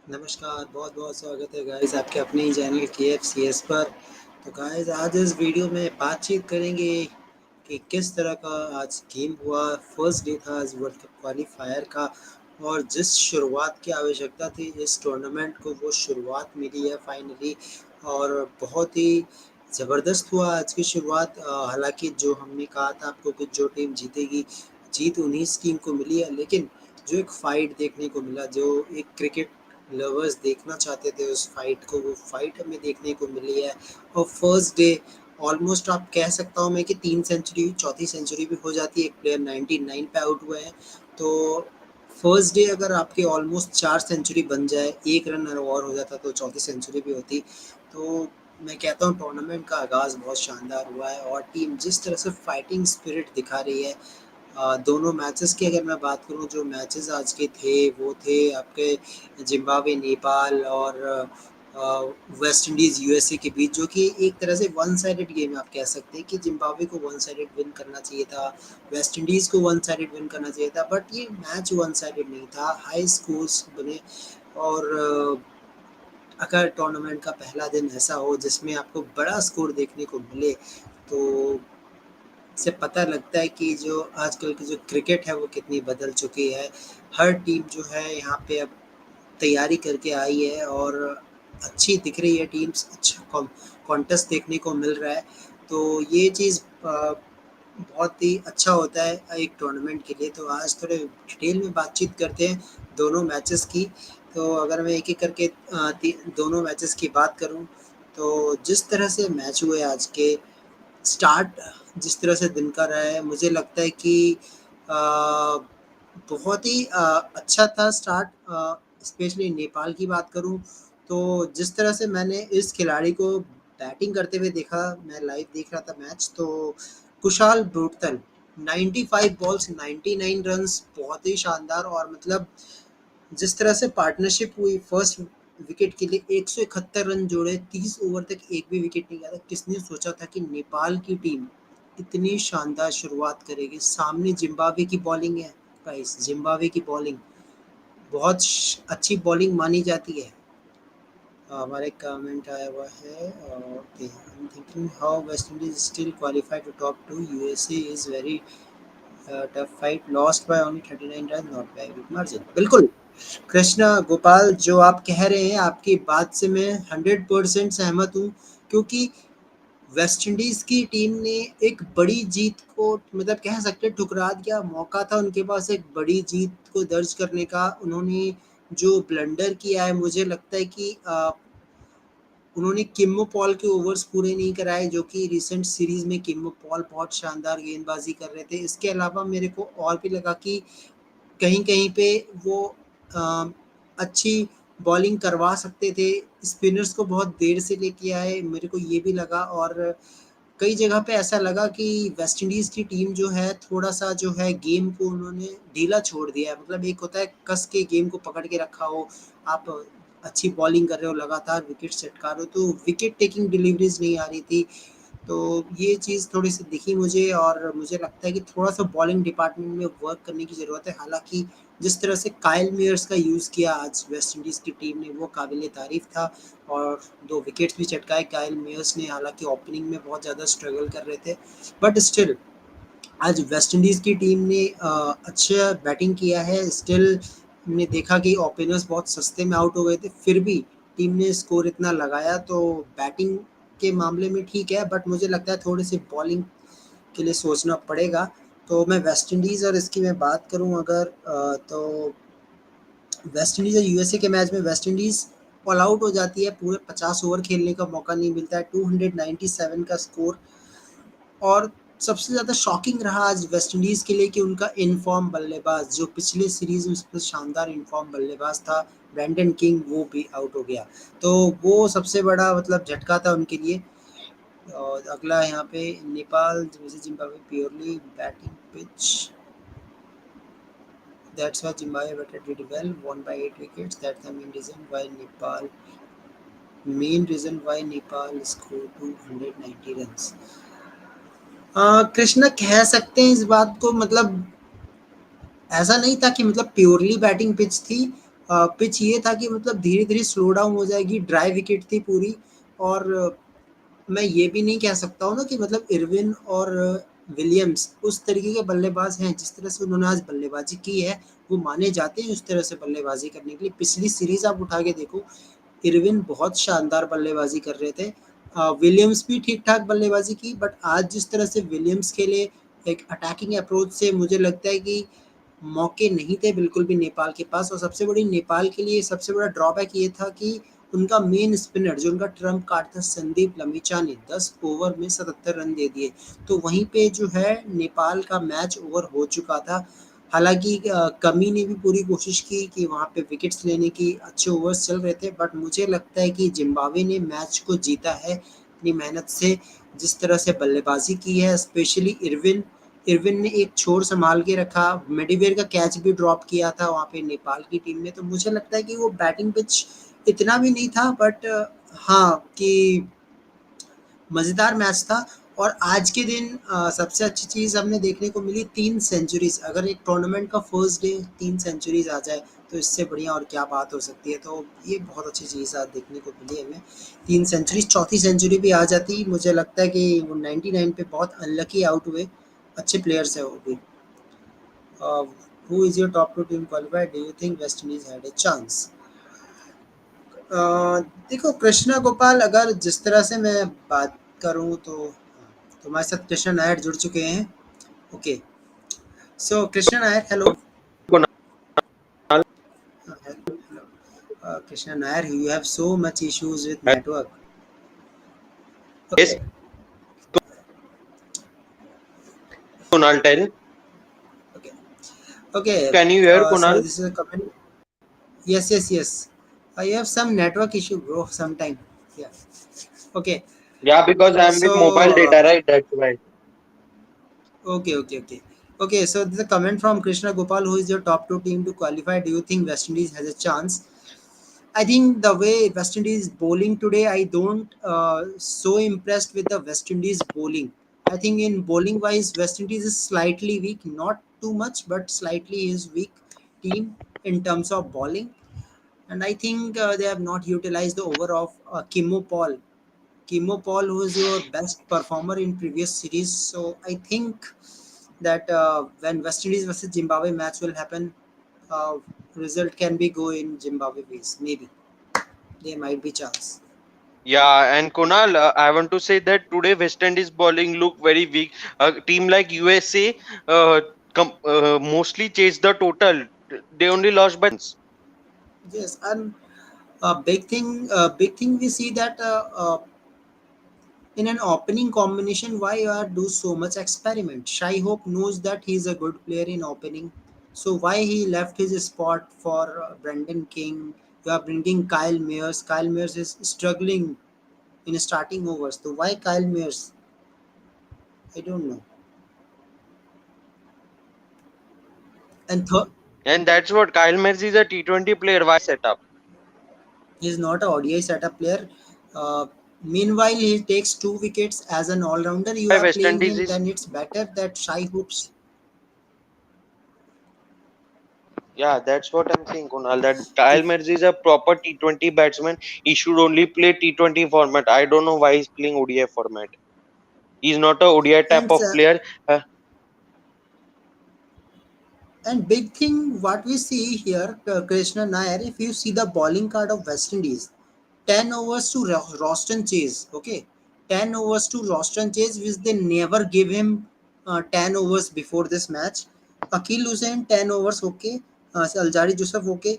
नमस्कार, बहुत-बहुत स्वागत है गाइस आपके अपने ही चैनल KFCS पर। तो गाइस आज इस वीडियो में बातचीत करेंगे कि किस तरह का आज गेम हुआ। फर्स्ट डे था आज वर्ल्ड कप क्वालीफायर का और जिस शुरुआत की आवश्यकता थी इस टूर्नामेंट को वो शुरुआत मिली है फाइनली और बहुत ही ज़बरदस्त हुआ आज की शुरुआत। हालाँकि जो हमने कहा था आपको कि जो टीम जीतेगी, जीत उन्हीं टीम को मिली है, लेकिन जो एक फ़ाइट देखने को मिला, जो एक क्रिकेट लवर्स देखना चाहते थे उस फाइट को, वो फाइट हमें देखने को मिली है। और फर्स्ट डे ऑलमोस्ट आप कह सकता हूँ मैं कि 3 सेंचुरी, चौथी सेंचुरी भी हो जाती है। एक प्लेयर 99 पे आउट हुए हैं। तो फर्स्ट डे अगर आपके ऑलमोस्ट 4 सेंचुरी बन जाए, 1 रन और हो जाता तो चौथी सेंचुरी भी होती। तो मैं कहता हूँ टूर्नामेंट का आगाज़ बहुत शानदार हुआ है और टीम जिस तरह से फाइटिंग स्पिरिट दिखा रही है। दोनों मैचेस की अगर मैं बात करूँ, जो मैचेस आज के थे वो थे आपके ज़िम्बाब्वे नेपाल और वेस्ट इंडीज़ यूएसए के बीच, जो कि एक तरह से वन साइडेड गेम आप कह सकते हैं कि ज़िम्बाब्वे को वन साइडेड विन करना चाहिए था, वेस्ट इंडीज़ को वन साइडेड विन करना चाहिए था, बट ये मैच वन साइडेड नहीं था, हाई स्कोर्स बने। और अगर टूर्नामेंट का पहला दिन ऐसा हो जिसमें आपको बड़ा स्कोर देखने को मिले, तो से पता लगता है कि जो आजकल की जो क्रिकेट है वो कितनी बदल चुकी है। हर टीम जो है यहाँ पे अब तैयारी करके आई है और अच्छी दिख रही है टीम्स, अच्छा कॉन्टेस्ट देखने को मिल रहा है। तो ये चीज़ बहुत ही अच्छा होता है एक टूर्नामेंट के लिए। तो आज थोड़े डिटेल में बातचीत करते हैं दोनों मैचेस की। तो अगर मैं एक-एक करके दोनों मैचेस की बात करूँ, तो जिस तरह से मैच हुए आज के, स्टार्ट जिस तरह से दिन का रहा है, मुझे लगता है कि अ, बहुत ही अच्छा था स्टार्ट। स्पेशली नेपाल की बात करूँ, तो जिस तरह से मैंने इस खिलाड़ी को बैटिंग करते हुए देखा, मैं लाइव देख रहा था मैच, तो कुशाल ब्रूटल 95 बॉल्स 99 रन्स, बहुत ही शानदार। और मतलब जिस तरह से पार्टनरशिप हुई फर्स्ट विकेट के लिए 171 रन जोड़े, 30 ओवर तक एक भी विकेट नहीं गया था। किसने सोचा था कि नेपाल की टीम इतनी शानदार शुरुआत करेगी। सामने जिम्बाब्वे की बॉलिंग है गाइस, जिम्बाब्वे की बॉलिंग बहुत अच्छी बॉलिंग मानी जाती है। हमारे कमेंट आया हुआ है, okay, I am thinking how West Indies still qualify to top two, USA is very tough fight, lost by only 39 run, not by big margin. बिल्कुल कृष्णा गोपाल, जो आप कह रहे हैं आपकी बात से मैं 100% सहमत हूँ, क्योंकि वेस्ट इंडीज की टीम ने एक बड़ी जीत को मतलब कह सकते हैं ठुकरा दिया। मौका था उनके पास एक बड़ी जीत को दर्ज करने का, उन्होंने जो ब्लंडर किया है, मुझे लगता है कि उन्होंने किम्मो पॉल के ओवर्स पूरे नहीं कराए, जो कि रिसेंट सीरीज में किम्मो पॉल बहुत शानदार गेंदबाजी कर रहे थे। इसके अलावा मेरे को और भी लगा कि कहीं-कहीं पे वो अ, अच्छी बॉलिंग करवा सकते थे। स्पिनर्स को बहुत देर से लेके आए, मेरे को ये भी लगा। और कई जगह पे ऐसा लगा कि वेस्ट इंडीज़ की टीम जो है थोड़ा-सा जो है गेम को उन्होंने ढीला छोड़ दिया है। मतलब एक होता है कस के गेम को पकड़ के रखा हो, आप अच्छी बॉलिंग कर रहे हो, लगातार विकेट चटका रहे हो, तो विकेट टेकिंग डिलीवरीज़ नहीं आ रही थी। तो ये चीज़ थोड़ी-सी दिखी मुझे और मुझे लगता है कि थोड़ा-सा बॉलिंग डिपार्टमेंट में वर्क करने की ज़रूरत है। हालाँकि जिस तरह से काइल मेयर्स का यूज़ किया आज वेस्ट इंडीज़ की टीम ने, वो काबिल-ए-तारीफ़ था और 2 विकेट्स भी चटकाए काइल मेयर्स ने। हालाँकि ओपनिंग में बहुत ज़्यादा स्ट्रगल कर रहे थे, बट स्टिल आज वेस्ट इंडीज़ की टीम ने अच्छा बैटिंग किया है। स्टिल हमने देखा कि ओपनर्स बहुत सस्ते में आउट हो गए थे, फिर भी टीम ने स्कोर इतना लगाया। तो बैटिंग के मामले में ठीक है, बट मुझे लगता है थोड़ी-सी बॉलिंग के लिए सोचना पड़ेगा। तो मैं वेस्ट इंडीज़ और इसकी मैं बात करूँ अगर, तो वेस्ट इंडीज़ और यूएसए के मैच में वेस्ट इंडीज़ ऑल आउट हो जाती है, पूरे 50 ओवर खेलने का मौका नहीं मिलता है, 297 का स्कोर। और सबसे ज़्यादा शॉकिंग रहा आज वेस्ट इंडीज़ के लिए कि उनका इन फॉर्म बल्लेबाज, जो पिछले सीरीज़ में सबसे शानदार इन फॉर्म बल्लेबाज था, ब्रेंडन किंग, वो भी आउट हो गया। तो वो सबसे बड़ा मतलब झटका था उनके लिए। और अगला यहाँ पे Nepal versus Zimbabwe purely batting pitch, that's why Zimbabwe batter did well, won by 8 wickets, that's the main reason why Nepal scored 290 runs। Krishna कह सकते हैं इस बात को, मतलब ऐसा नहीं था कि मतलब प्योरली बैटिंग पिच थी। पिच ये था कि मतलब धीरे-धीरे स्लो डाउन हो जाएगी, ड्राई विकेट थी पूरी। और मैं ये भी नहीं कह सकता हूँ ना कि मतलब इरविन और विलियम्स उस तरीके के बल्लेबाज हैं, जिस तरह से उन्होंने आज बल्लेबाजी की है, वो माने जाते हैं उस तरह से बल्लेबाजी करने के लिए। पिछली सीरीज़ आप उठा के देखो, इरविन बहुत शानदार बल्लेबाजी कर रहे थे। विलियम्स भी ठीक-ठाक बल्लेबाजी की, बट आज जिस तरह से विलियम्स खेले, एक अटैकिंग अप्रोच से, मुझे लगता है कि मौके नहीं थे बिल्कुल भी नेपाल के पास। और सबसे बड़ी नेपाल के लिए सबसे बड़ा ड्रॉबैक ये था कि उनका मेन स्पिनर जो उनका ट्रम्प कार्ड था संदीप लमिचा ने 10 ओवर में 77 रन दे दिए। तो वहीं पे जो है नेपाल का मैच ओवर हो चुका था। हालाँकि कमी ने भी पूरी कोशिश की कि वहाँ पे विकेट्स लेने की, अच्छे ओवर्स चल रहे थे, बट मुझे लगता है कि ज़िम्बाब्वे ने मैच को जीता है अपनी मेहनत से। जिस तरह से बल्लेबाज़ी की है, स्पेशली इरविन इरविन ने एक छोर सँभाल के रखा, मिडवेयर का कैच भी ड्रॉप किया था वहाँ पे नेपाल की टीम ने। तो मुझे लगता है कि वो बैटिंग पिच इतना भी नहीं था, बट हाँ, कि मज़ेदार मैच था। और आज के दिन सबसे अच्छी चीज़ हमने देखने को मिली 3 सेंचुरीज़। अगर एक टूर्नामेंट का फर्स्ट डे 3 सेंचुरीज़ आ जाए, तो इससे बढ़िया और क्या बात हो सकती है। तो ये बहुत अच्छी चीज़ आज देखने को मिली हमें। 3 सेंचुरीज़, चौथी सेंचुरी भी आ जाती, मुझे लगता है कि वो 99 पे बहुत अनलकी आउट हुए। अच्छे प्लेयर्स हैं वो भी। Who is your top 2 team qualified? Do you think West Indies had a chance? Uh, देखो, कृष्णा गोपाल, अगर जिस तरह से मैं बात करूँ तो हमारे साथ कृष्णा नायर जुड़ चुके हैं। Okay, so Krishna Nair, hello. Kunal, hello, Krishna Nair, you have so much issues with network. Okay, yes, Kunal, tell. Okay, okay. Can you hear so Kunal? This is a comment. Yes, yes, yes. I have some network issue bro sometime. Yeah, okay. Yeah, because I'm so with mobile data, right? That's why. okay, okay, okay. Okay, so this is a comment from Krishna Gopal. Who is your top two team to qualify? Do you think West Indies has a chance? I think the way West Indies bowling today, I don't so impressed with the West Indies bowling. I think in bowling wise, West Indies is slightly weak, not too much, but slightly is weak team in terms of bowling. And I think they have not utilized the over of Kimmo Paul. Kimmo Paul was your best performer in previous series. So I think that when West Indies versus Zimbabwe match will happen, uh, result can be go in Zimbabwe ways. Maybe there might be chance. Yeah, and Kunal, I want to say that today West Indies bowling look very weak. A team like USA mostly chased the total. They only lost by runs. Yes, and big thing we see that in an opening combination, why you are do so much experiment? Shai Hope knows that he is a good player in opening, so why he left his spot for Brendan King? You are bringing Kyle Mears. Kyle Mears is struggling in starting overs. So why Kyle Mears? I don't know. And third, And that's what Kyle Merz is a T20 player. Why set up? he is not a ODI setup player. Uh, Meanwhile, he takes 2 wickets as an all-rounder. You Why are West playing Indies him, is then it's better that Shai hoops. Yeah, that's what I'm saying, Kunal. That Kyle Merz is a proper T20 batsman. He should only play T20 format. I don't know why he's playing ODI format. He's not a ODI type And of player. And big thing what we see here, Krishna Nair, if you see the bowling card of West Indies, 10 overs to Roston Chase, okay? 10 overs to Roston Chase, which they never give him 10 overs before this match. Akil Hussain, 10 overs, okay? Aljari Joseph, okay?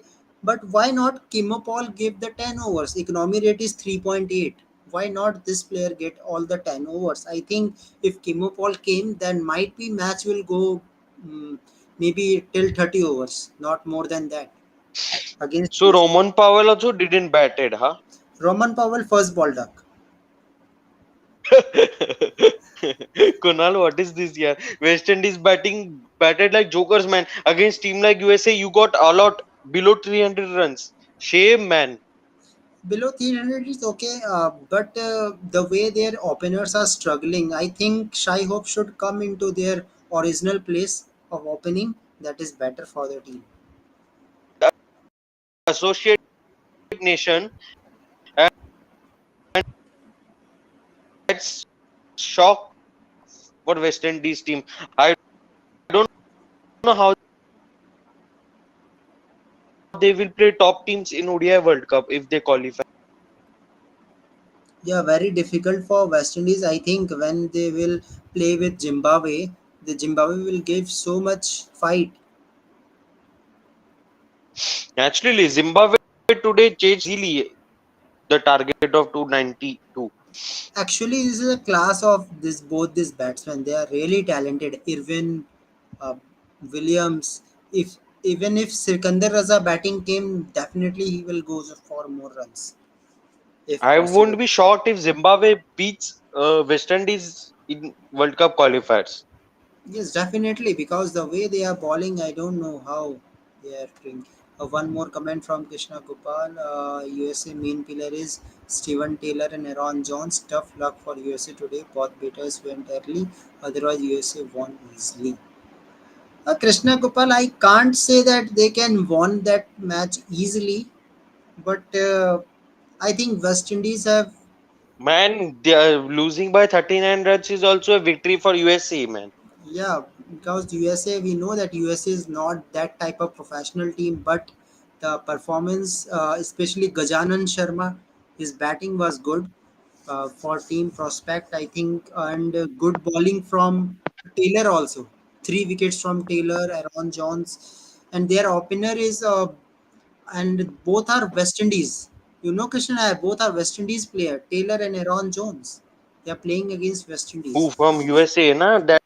But why not Kimmo Paul give the 10 overs? Economy rate is 3.8. Why not this player get all the 10 overs? I think if Kimmo Paul came, then might be match will go mm, maybe till 30 overs, not more than that. Against So Roman Powell also didn't bat it, huh? Roman Powell, first ball duck. Kunal, what is this here? West Indies batted like jokers, man. Against team like USA, you got all out below 300 runs. Shame, man. Below 300 is okay, but the way their openers are struggling, I think Shai Hope should come into their original place of opening. That is better for the team. associate nation, and that's shock for West Indies team. I don't know how they will play top teams in ODI World Cup if they qualify. Yeah, very difficult for West Indies. I think when they will play with Zimbabwe, the Zimbabwe will give so much fight. Naturally, Zimbabwe today changed easily the target of 292. Actually, this is a class of this both these batsmen. They are really talented. Irvin, uh, Williams. If even if Sikandar Raza batting came, definitely he will go for more runs if I possible. won't be shocked if Zimbabwe beats West Indies in World Cup qualifiers. Yes, definitely, because the way they are bowling, I don't know how they are doing. One more comment from Krishna Gopal. USA main pillar is Steven Taylor and Aaron Jones. Tough luck for USA today. Both batters went early. Otherwise, USA won easily. Krishna Gopal, I can't say that they can won that match easily, but I think West Indies have. Man, they are losing by 39 runs is also a victory for USA, man. Yeah, because USA, we know that USA is not that type of professional team, but the performance, especially Gajanan Sharma, his batting was good for team prospect, I think, and good bowling from Taylor also. 3 wickets from Taylor, Aaron Jones, and their opener is, and both are West Indies. You know, Krishna, both are West Indies player, Taylor and Aaron Jones. They are playing against West Who Indies. from USA, na? That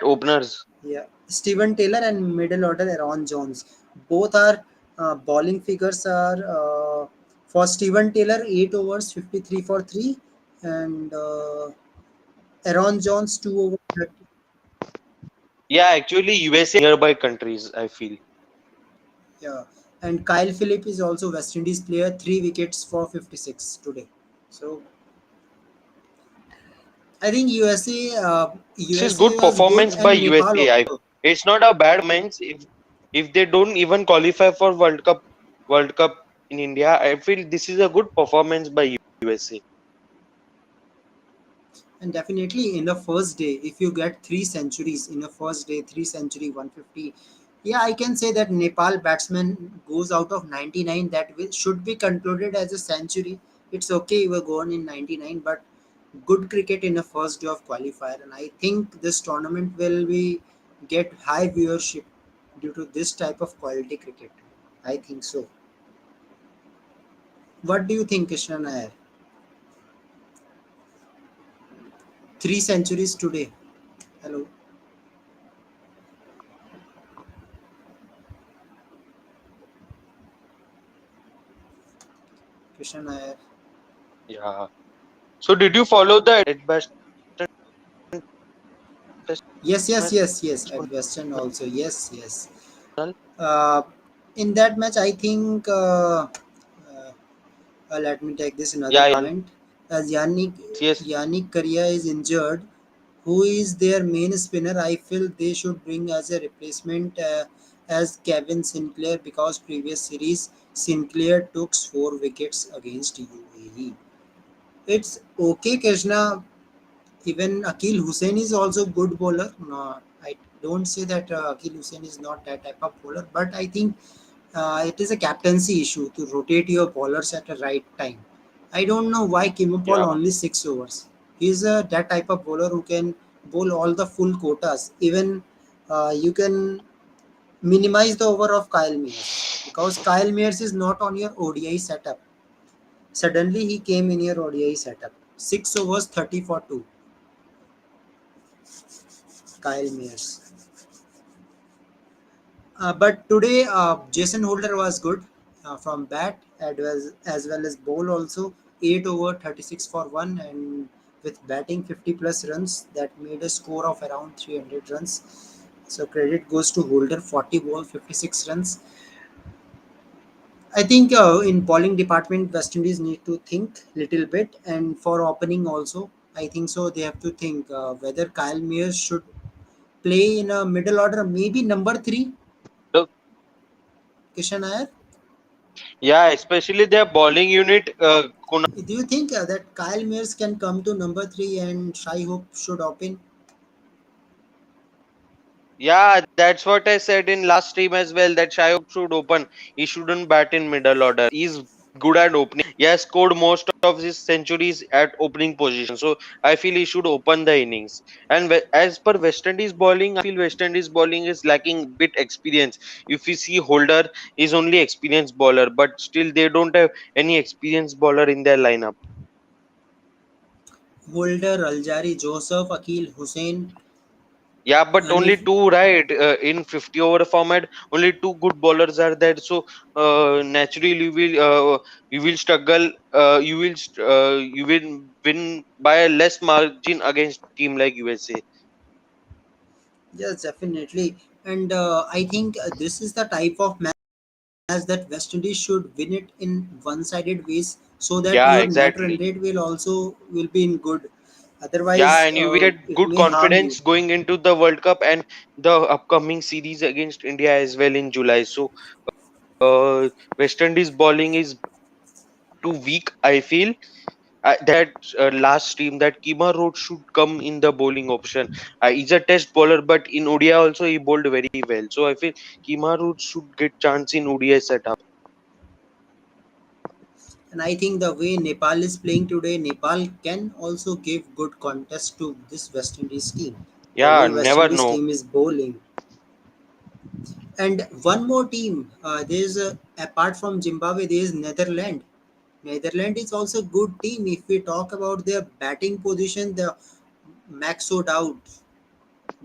openers. Yeah, Steven Taylor and middle order Aaron Jones. Both are bowling figures are for Steven Taylor 8 overs 53 for 3 and Aaron Jones 2 overs 30. Yeah, actually, USA nearby countries, I feel. Yeah, and Kyle Phillip is also West Indies player 3 wickets for 56 today. So I think This is USA good was good performance by and Nepal USA. also. It's not a bad performance if they don't even qualify for World Cup in India. I feel this is a good performance by USA. And definitely in the first day, if you get 3 centuries in the first day, 3 century, 150, yeah, I can say that Nepal batsman goes out of 99. That will, should be concluded as a century. It's okay, you were gone in 99, but good cricket in the first day of qualifier. And I think this tournament will be get high viewership due to this type of quality cricket. I think so. What do you think, Krishna Nair? 3 centuries today. Hello, Krishna Nair. Yeah. So did you follow the Edgbaston test Yes, yes, match, yes, yes. At Western also. Yes, yes. Uh, in that match, I think. Let me take this another Yeah, comment. As yes. Yannick Correa is injured, who is their main spinner? I feel they should bring as a replacement as Kevin Sinclair because previous series Sinclair took 4 wickets against UAE. It's okay, Krishna. Even Akil Hussain is also good bowler. No, I don't say that Akil Hussain is not that type of bowler, but I think it is a captaincy issue to rotate your bowlers at the right time. I don't know why Kimopol Yeah. only 6 overs. He's that type of bowler who can bowl all the full quotas. Even you can minimize the over of Kyle Mears because Kyle Mears is not on your ODI setup. Suddenly he came in your ODI setup. 6 overs, 30 for 2. Kyle Mears. But today, Jason Holder was good from bat as well as bowl also. 8 over 36 for 1 and with batting 50 plus runs that made a score of around 300 runs. So credit goes to Holder 40 ball 56 runs. I think in bowling department West Indies need to think little bit and for opening also I think so they have to think whether Kyle Mears should play in a middle order maybe number 3 Look, Kishan Iyer. Yeah, especially their bowling unit. Do you think that Kyle Mears can come to number three and Shai Hope should open? Yeah, that's what I said in last stream as well. That Shayok should open. He shouldn't bat in middle order. He's good at opening. He has scored most of his centuries at opening position. So I feel he should open the innings. And as per West Indies bowling, I feel West Indies bowling is lacking bit experience. If you see Holder is only experienced bowler, but still they don't have any experienced bowler in their lineup. Holder, Aljari, Joseph, Akil, Hussain, Yeah, but only Hanif. two, right? In 50 over format, only two good bowlers are there. So naturally, you will struggle. You will win by a less margin against team like USA. Yes, definitely. And I think this is the type of match that West Indies should win it in one-sided ways, so that Yeah, your net run exactly. rate will be in good. Yeah, Otherwise, and you will get it good may harm you. confidence going into the World Cup and the upcoming series against India as well in July. So West Indies bowling is too weak, I feel. That last stream that Kima Road should come in the bowling option. He's a test bowler, but in ODI also he bowled very well. So I feel Kima Road should get chance in ODI setup. And I think the way Nepal is playing today, Nepal can also give good contest to this West Indies team. The Yeah, way West never Indies know. team is bowling. And one more team, there's apart from Zimbabwe, there is Netherlands. Netherlands is also a good team. If we talk about their batting position, the Max O'Dowd,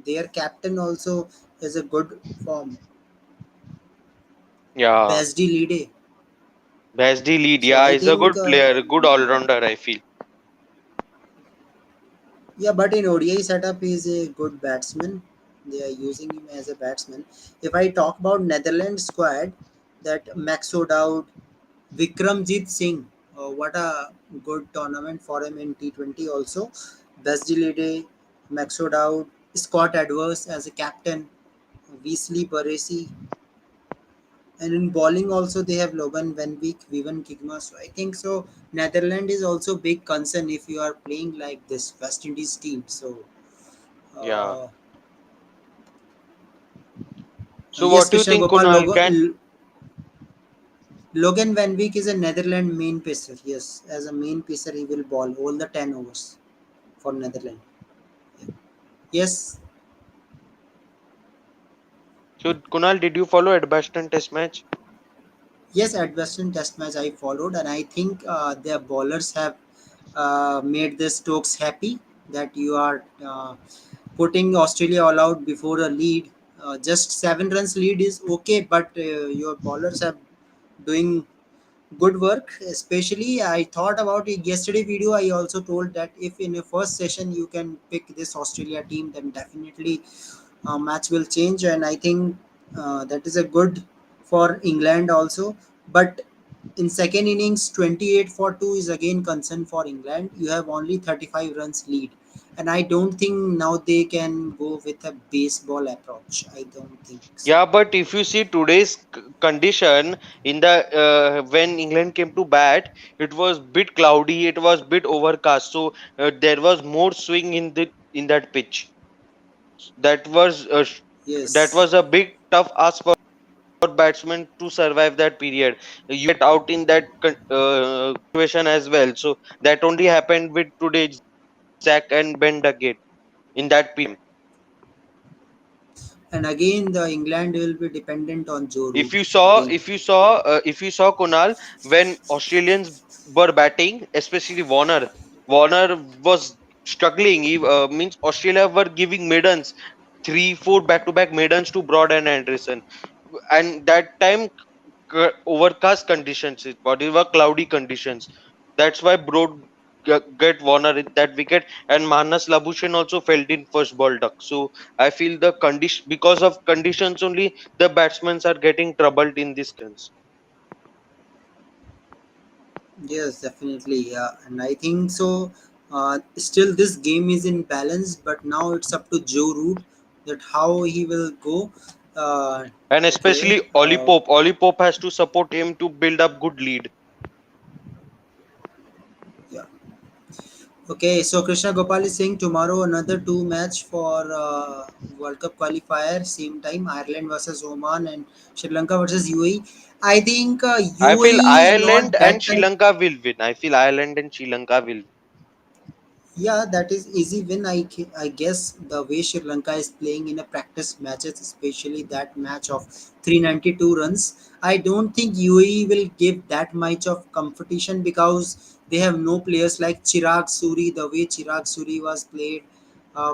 their captain also has a good form. Yeah, Besdi Lide. Basdi lead. So Yeah, I he's a think, good player, good all rounder. I feel. yeah, but in ODI setup, he is a good batsman. They are using him as a batsman. If I talk about Netherlands squad, that Max O'Dowd, Vikramjit Singh, what a good tournament for him in T20 also. Besdi Lide, Max O'Dowd, Scott Edwards as a captain, Weasley Baresi, and in bowling also they have Logan Van Beek, Vivan Kigma. So I think so. Netherlands is also big concern if you are playing like this West Indies team. So Yeah. uh, So yes, what do you Krishna think, Gopal Kunal? Can Logan Van Beek is a Netherlands main pacer. Yes, as a main pacer he will bowl all the 10 overs for Netherlands. Yes, so Kunal, did you follow Edgbaston Test match? yes, at Western Test match I followed, and I think their bowlers have made the Stokes happy that you are putting Australia all out before a lead. Just 7 runs lead is okay, but your bowlers have doing good work. Especially, I thought about it yesterday video. I also told that if in a first session you can pick this Australia team, then definitely match will change, and I think that is a good for England also. But in second innings, 28 for 2 is again concern for England. You have only 35 runs lead, and I don't think now they can go with a baseball approach. I don't think so. Yeah, but if you see today's condition in the when England came to bat, it was bit cloudy, it was bit overcast, so there was more swing in the in that pitch. That was that Yes. was a big tough ask for batsmen to survive that period. You get out in that situation as well. So that only happened with today Zach and Ben Duggett in that period. And again, the England will be dependent on Joe If Root you saw, again. if you saw Kunal when Australians were batting, especially Warner was struggling. He, means Australia were giving maidens, three, four back-to-back maidens to Broad and Anderson, and that time overcast conditions. It were cloudy conditions. That's why Broad get Warner in that wicket, and Manas Labuschagne also felt in first ball duck. So I feel the condition because of conditions only the batsmen are getting troubled in this sense. Yes, definitely. Yeah, and I think so. Still, this game is in balance, but now it's up to Joe Root that how he will go. Uh, And okay. especially Oli Pope. Oli Pope has to support him to build up good lead. Yeah. Okay, so Krishna Gopal is saying tomorrow another two match for World Cup qualifier, same time Ireland versus Oman and Sri Lanka versus UAE. I think I feel UAE is Ireland not and that Sri type. Lanka will win. I feel Ireland and Sri Lanka will. Yeah, that is easy win. I guess the way Sri Lanka is playing in a practice matches, especially that match of 392 runs, I don't think UAE will give that much of competition because they have no players like Chirag Suri. The way Chirag Suri was played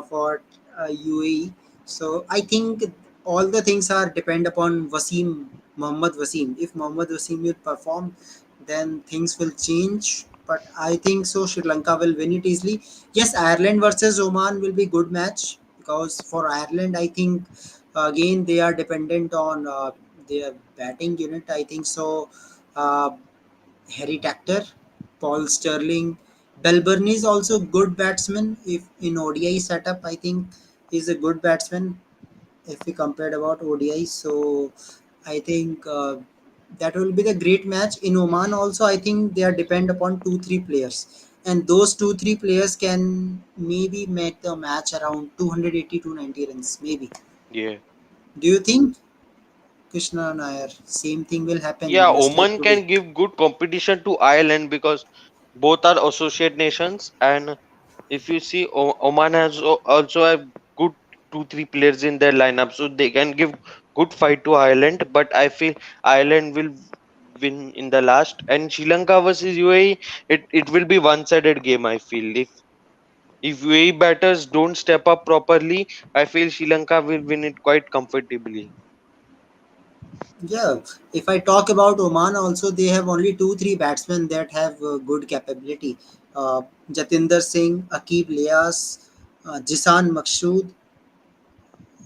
for UAE, so I think all the things are depend upon Wasim Mohammad Wasim. If Mohammad Wasim will perform, then things will change. But I think so. Sri Lanka will win it easily. Yes, Ireland versus Oman will be good match because for Ireland, I think again they are dependent on their batting unit. I think so. Uh, Harry Tactor, Paul Sterling, Belburn is also good batsman. If in ODI setup, I think he's a good batsman if we compared about ODI. So I think that will be the great match in Oman. Also, I think they are depend upon two three players, and those two three players can maybe make the match around 280 to 90 runs. Maybe. Yeah. Do you think Krishna Nair same thing will happen Yeah, yesterday Oman today? can give good competition to Ireland because both are associate nations. And if you see, Oman has also have good two three players in their lineup, so they can give good fight to Ireland. But I feel Ireland will win in the last. And Sri Lanka versus UAE, it will be one sided game. I feel if UAE batters don't step up properly, I feel Sri Lanka will win it quite comfortably. Yeah, if I talk about Oman, also they have only two, three batsmen that have good capability. Uh, Jatinder Singh, Akib Lias, Jisan Maksud,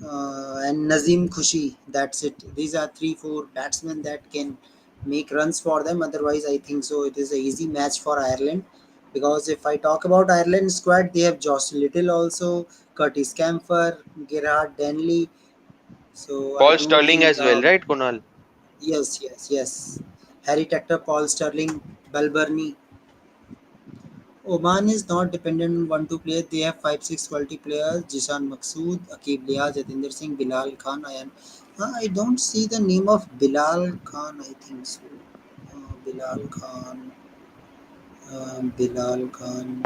and Nazim Khushi. That's it. These are three, four batsmen that can make runs for them. Otherwise, I think so. It is a easy match for Ireland because if I talk about Ireland squad, they have Josh Little also, Curtis Camphor, Gerard Denley. So I Paul don't Sterling think. as well, right, Kunal? Yes, yes, yes. Harry Tector, Paul Sterling, Balburney. Oman is not dependent on one two players. They have five six quality players: Jishan Maksood, Akib Lia, Jatinder Singh, Bilal Khan. I don't see the name of Bilal Khan. I think so. Bilal Khan. Bilal Khan.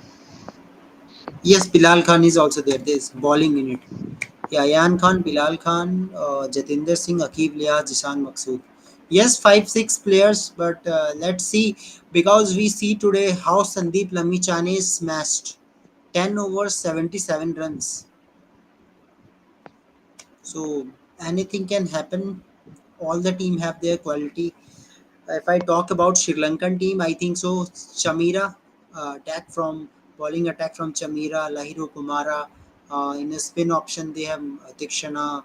Yes, Bilal Khan is also there. There's bowling in it. Yeah, Ayan Khan, Bilal Khan, Jatinder Singh, Akib Lias, Jishan Maksud. Yes, five, six players, but let's see because we see today how Sandeep Lamichane smashed 10 overs, 77 runs. So anything can happen. All the team have their quality. If I talk about Sri Lankan team, I think so. Chamira attack from bowling attack from Chamira, Lahiru Kumara. In a spin option, they have Tikshana,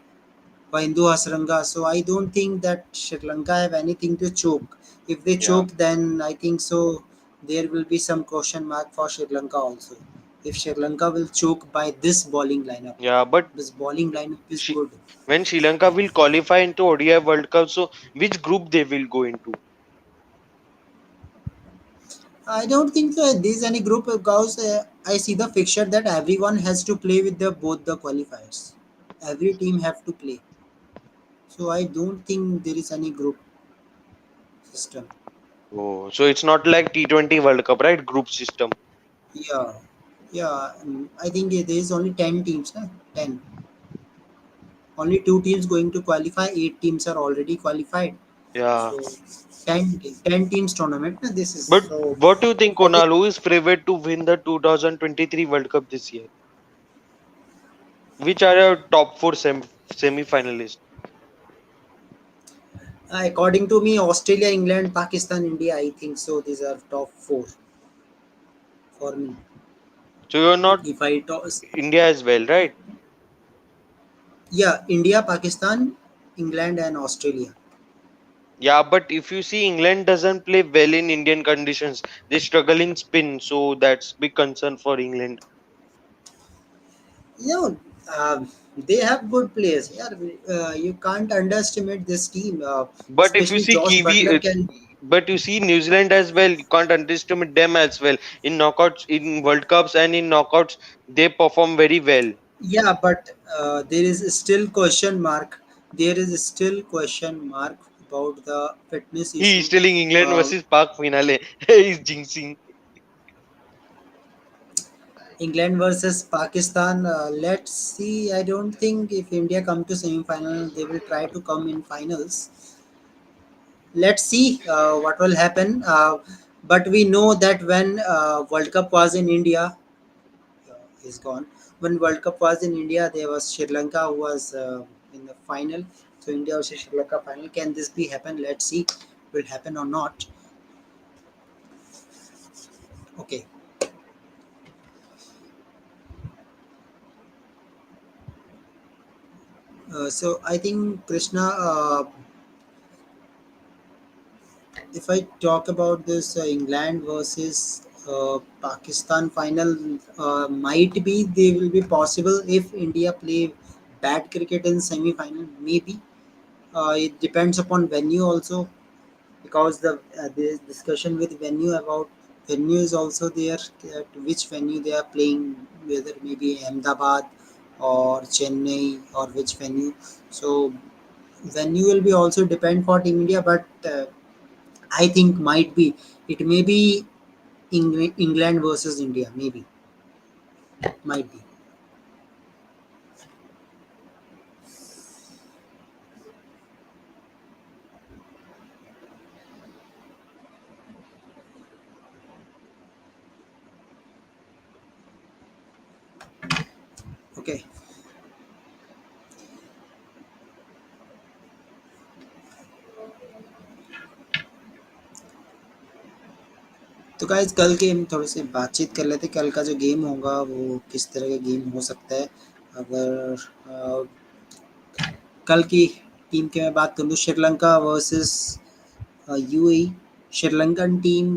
Hindu Hasranga. So I don't think that Sri Lanka have anything to choke. If they Yeah. choke, then I think so there will be some question mark for Sri Lanka also. If Sri Lanka will choke by this bowling lineup, Yeah, but this bowling lineup is Shi good. when Sri Lanka will qualify into ODI World Cup, so which group they will go into? I don't think there is any group because I see the fixture that everyone has to play with the both the qualifiers. Every team have to play. So I don't think there is any group system. Oh, so it's not like T20 World Cup, right? Group system. Yeah, yeah. I think there is only 10 teams. Huh? 10. Only two teams going to qualify. 8 teams are already qualified. Yeah. So 10 teams tournament. This is But so. what do you think, I think Konal? Who is favored to win the 2023 World Cup this year? Which are your top four semi-finalists? according to me, Australia, England, Pakistan, India. I think so. These are top four for me. So you're not If I talk, India as well, right? yeah, India, Pakistan, England, and Australia. Yeah, but if you see England doesn't play well in Indian conditions, they struggle in spin, so that's big concern for England. Yeah, They have good players. Yeah, you can't underestimate this team. But if you Especially see Josh Kiwi, Butler can. but you see New Zealand as well. You can't underestimate them as well. In knockouts, in World Cups, and in knockouts, they perform very well. Yeah, but there is still question mark. There is still question mark about the fitness He is issue. telling England Uh, versus Park finale. He's jinxing. England versus Pakistan. Let's see. I don't think if India come to semi-final, they will try to come in finals. Let's see what will happen. But we know that when World Cup was in India, is gone. When World Cup was in India, there was Sri Lanka who was in the final. So India versus Sri Lanka final. Can this be happen? Let's see, will happen or not. Okay. So I think Krishna, if I talk about this England versus Pakistan final, might be they will be possible if India play bad cricket in semi final. Maybe it depends upon venue also, because there is discussion with venue about venue is also there, that which venue they are playing, whether maybe Ahmedabad or Chennai or which venue. So venue will be also depend for Team India, but I think might be it may be England versus India, maybe might be. Okay. तो guys कल के हम थोड़े से बातचीत कर लेते, कल का जो गेम होगा वो किस तरह का गेम हो सकता है। अगर कल की टीम की मैं बात करूँ तो Sri Lanka versus UAE. Sri Lankan team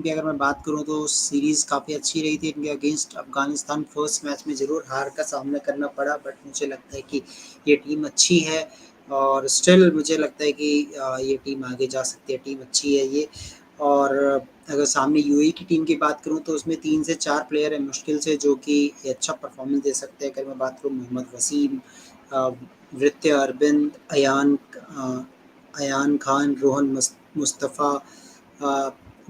की अगर मैं बात करूँ तो सीरीज़ काफ़ी अच्छी रही थी इनके अगेंस्ट अफगानिस्तान। फर्स्ट मैच में ज़रूर हार का सामना करना पड़ा, बट मुझे लगता है कि ये टीम अच्छी है और स्टिल मुझे लगता है कि ये टीम आगे जा सकती है, टीम अच्छी है ये। और अगर सामने यूएई की टीम की बात करूँ तो उसमें 3 से 4 प्लेयर हैं मुश्किल से जो कि अच्छा परफॉर्मेंस दे सकते हैं। अगर मैं बात करूँ मोहम्मद वसीम, अ, वृत्य अरविंद, अयान खान, रोहन मुस्तफ़ा,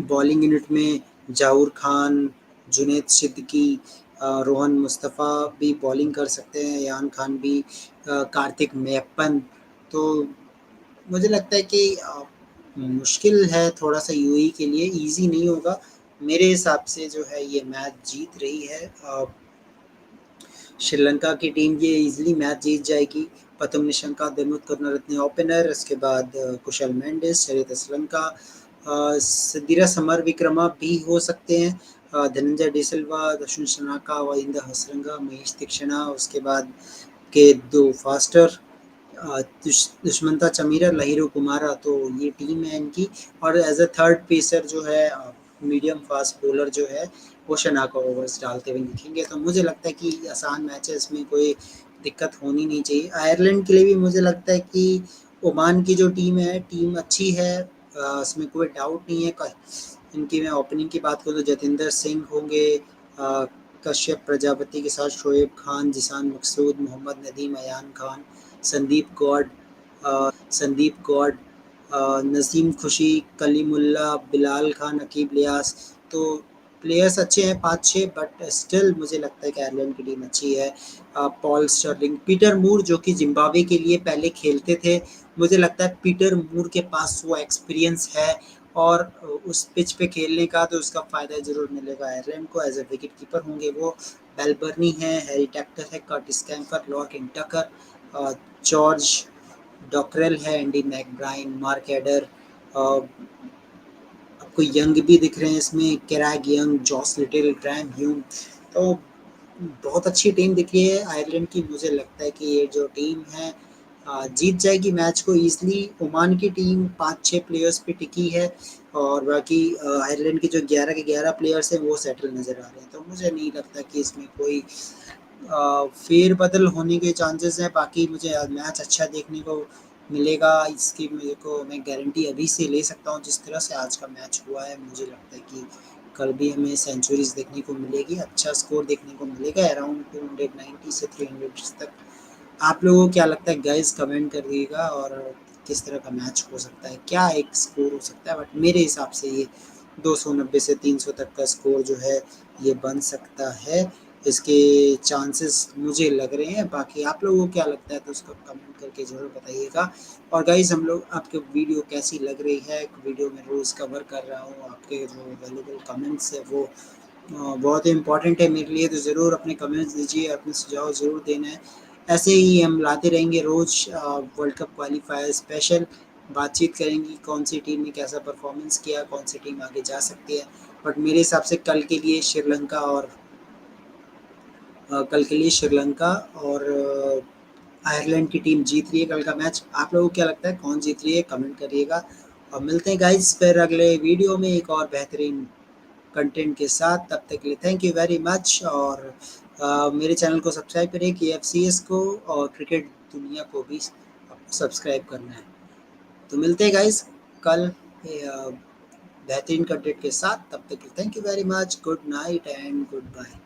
बॉलिंग यूनिट में जहूर खान, जुनैद सिद्दीकी, रोहन मुस्तफ़ा भी बॉलिंग कर सकते हैं, अयान खान भी, कार्तिक मेयप्पन। तो मुझे लगता है कि मुश्किल है थोड़ा-सा यूएई के लिए, ईज़ी नहीं होगा। मेरे हिसाब से जो है ये मैच जीत रही है। श्रीलंका की टीम ये इजीली मैच जीत जाएगी। प्रथम निशंका, दिमुथ करुणारत्ने ओपनर, उसके बाद कुशल मेंडिस, चरित श्रीलंका, सिद्धिरा समरविक्रमा भी हो सकते हैं, धनंजय डिसिल्वा, दर्शन शनाका, वलिंदा हसरंगा, महेश तीक्षणा, उसके बाद के दो फास्टर, दुष्मंता चमीरा, लहिरू कुमारा। तो ये टीम है इनकी। और एज अ थर्ड पेसर जो है मीडियम फास्ट बॉलर जो है वो शनाका ओवर्स डालते हुए दिखेंगे। तो मुझे लगता है कि आसान मैच है, इसमें कोई दिक्कत होनी नहीं चाहिए। आयरलैंड के लिए भी मुझे लगता है कि ओमान की जो टीम है टीम अच्छी है, इसमें कोई डाउट नहीं है। इनकी मैं ओपनिंग की बात करूँ तो जतिंदर सिंह होंगे, कश्यप प्रजापति के साथ शोएब खान, जिसान मकसूद, मोहम्मद नदीम, अयान खान, संदीप गौड, संदीप गौड, नसीम खुशी, कलीमुल्ला, बिलाल खान, अकीब लियास। तो प्लेयर्स अच्छे हैं 5-6, बट स्टिल मुझे लगता है कि आयरलैंड की टीम अच्छी है। पॉल स्टर्लिंग, पीटर मूर जो कि जिम्बाब्वे के लिए पहले खेलते थे, मुझे लगता है पीटर मूर के पास वो एक्सपीरियंस है और उस पिच पे खेलने का तो उसका फ़ायदा ज़रूर मिलेगा आयरलैंड को। एज अ विकेट कीपर होंगे वो बेलबर्नी है, हैरी टैक्टर है, Curtis Campher, Lorcan Tucker, George Dockrell है, एंडी मैकब्राइन, मार्क एडर, आपको यंग भी दिख रहे हैं इसमें, Craig Young, Josh Little, Graham Hume. तो बहुत अच्छी टीम दिख रही है आयरलैंड की। मुझे लगता है कि ये जो टीम है जीत जाएगी मैच को ईज़िली। ओमान की टीम 5-6 प्लेयर्स पे टिकी है और बाकी आयरलैंड के जो 11 के 11 प्लेयर्स हैं वो सेटल नज़र आ रहे हैं। तो मुझे नहीं लगता कि इसमें कोई फेरबदल होने के चांसेस हैं। बाकी मुझे मैच अच्छा देखने को मिलेगा, इसकी मेरे को मैं गारंटी अभी से ले सकता हूँ। जिस तरह से आज का मैच हुआ है, मुझे लगता है कि कल भी हमें सेंचुरीज देखने को मिलेगी, अच्छा स्कोर देखने को मिलेगा अराउंड 290 से 300 तक। आप लोगों को क्या लगता है गाइस, कमेंट करिएगा। और किस तरह का मैच हो सकता है, क्या एक स्कोर हो सकता है, बट मेरे हिसाब से ये 290 से 300 तक का स्कोर जो है ये बन सकता है। इसके चांसेस मुझे लग रहे हैं। बाकी आप लोगों को क्या लगता है तो उसको कमेंट करके ज़रूर बताइएगा। और गाइस, हम लोग आपके वीडियो कैसी लग रही है, वीडियो में रोज़ कवर कर रहा हूँ, आपके जो वैल्यूबल कमेंट्स है वो बहुत ही इम्पोर्टेंट है मेरे लिए। तो ज़रूर अपने कमेंट्स दीजिए, अपने सुझाव ज़रूर देना है। ऐसे ही हम लाते रहेंगे रोज़ वर्ल्ड कप क्वालिफायर स्पेशल, बातचीत करेंगे कौन सी टीम ने कैसा परफॉर्मेंस किया, कौन सी टीम आगे जा सकती है। बट मेरे हिसाब से कल के लिए श्रीलंका और कल के लिए श्रीलंका और आयरलैंड की टीम जीत रही है कल का मैच। आप लोगों को क्या लगता है कौन जीत रही है, कमेंट करिएगा। और मिलते हैं गाइस फिर अगले वीडियो में एक और बेहतरीन कंटेंट के साथ। तब तक के लिए थैंक यू वेरी मच। और मेरे चैनल को सब्सक्राइब करें KFCS को, और क्रिकेट दुनिया को भी सब्सक्राइब करना है। तो मिलते हैं गाइस कल बेहतरीन कंटेंट के साथ। तब तक के लिए thank you very much, good night and good bye.